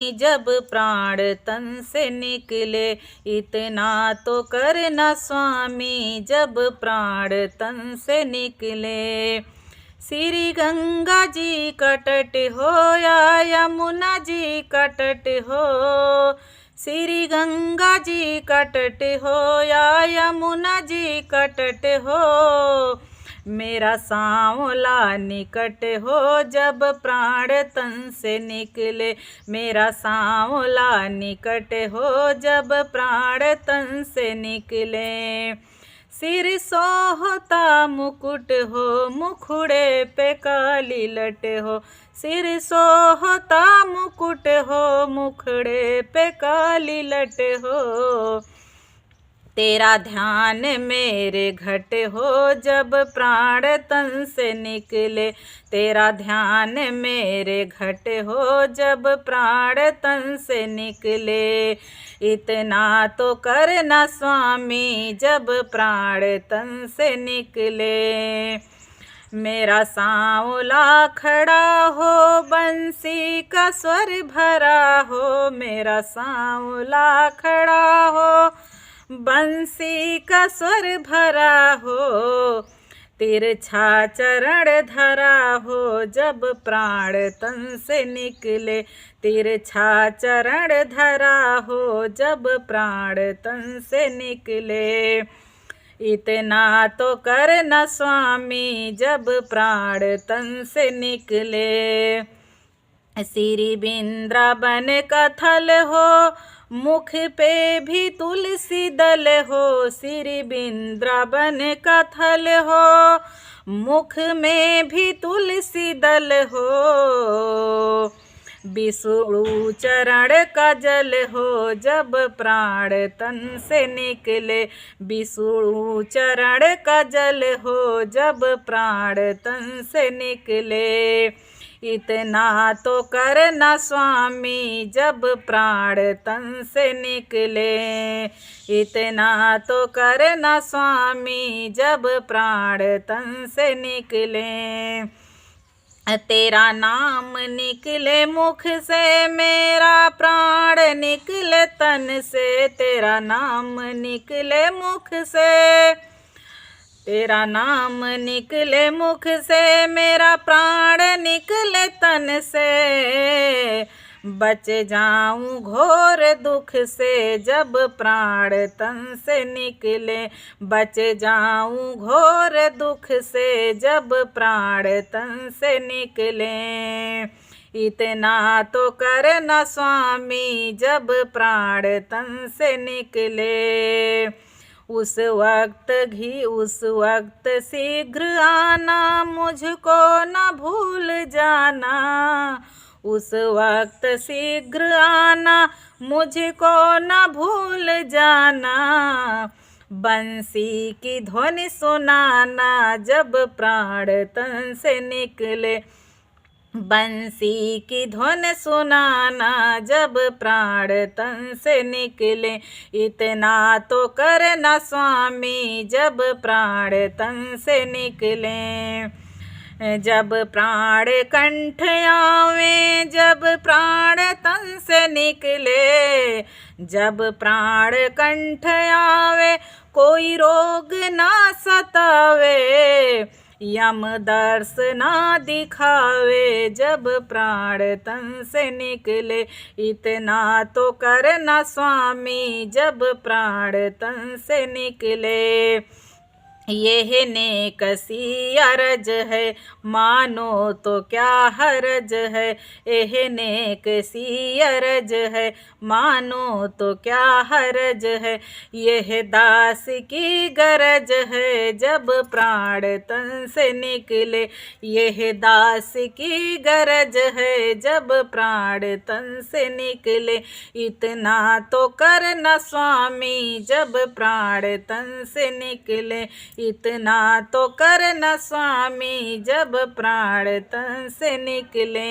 जब प्राण तन से निकले, इतना तो करना स्वामी जब प्राण तन से निकले। श्री गंगा जी का तट हो या यमुना जी का तट हो, श्री गंगा जी का तट हो या यमुना जी का तट हो, मेरा सांवला निकट हो जब प्राण तन से निकले, मेरा सांवला निकट हो जब प्राण तन से निकले। सिर सोहता मुकुट हो, मुखड़े पे काली लट हो, सिर सोहता मुकुट हो, मुखड़े पे काली लट हो, तेरा ध्यान मेरे घट हो जब प्राण तन से निकले, तेरा ध्यान मेरे घट हो जब प्राण तन से निकले। इतना तो करना स्वामी जब प्राण तन से निकले, मेरा सांवला खड़ा हो बंसी का स्वर भरा हो, मेरा सांवला खड़ा हो बंसी का स्वर भरा हो, तिरछा चरण धरा हो जब प्राण तन से निकले, तिरछा चरण धरा हो जब प्राण तन से निकले। इतना तो करना स्वामी जब प्राण तन से निकले। श्री वृंदावन का थल हो, मुख पे भी तुलसी दल हो, श्री वृंदावन का थल हो, मुख में भी तुलसी दल हो, विष्णु चरण का जल हो जब प्राण तन से निकले, विष्णु चरण का जल हो जब प्राण तन से निकले। इतना तो करना स्वामी जब प्राण तन से निकले, इतना तो करना स्वामी जब प्राण तन से निकले। तेरा नाम निकले मुख से, मेरा प्राण निकले तन से, तेरा नाम निकले मुख से, तेरा नाम निकले मुख से, मेरा प्राण निकले तन से, बच जाऊं घोर दुख से जब प्राण तन से निकले, बच जाऊं घोर दुख से जब प्राण तन से निकले। इतना तो करना स्वामी जब प्राण तन से निकले, उस वक्त शीघ्र आना, मुझको न भूल जाना, उस वक्त शीघ्र आना, मुझको न भूल जाना, बंसी की ध्वनि सुनाना जब प्राण तन से निकले, बंसी की धुन सुनाना जब प्राण तन से निकले। इतना तो करना स्वामी जब प्राण तन से निकले, जब प्राण कंठ आवे, जब प्राण तन से निकले, जब प्राण कंठ आवे, कोई रोग ना सतावे, यम दर्श ना दिखावे जब प्राण तन से निकले। इतना तो करना स्वामी जब प्राण तन से निकले। यह नेकसी अरज है, मानो तो क्या हरज है, यह नेकसी अरज है, मानो तो क्या हरज है, यह दास की गरज है जब प्राण तन से निकले, यह दास की गरज है जब प्राण तन से निकले। इतना तो करना स्वामी जब प्राण तन से निकले, इतना तो करना स्वामी जब प्राण तन से निकले।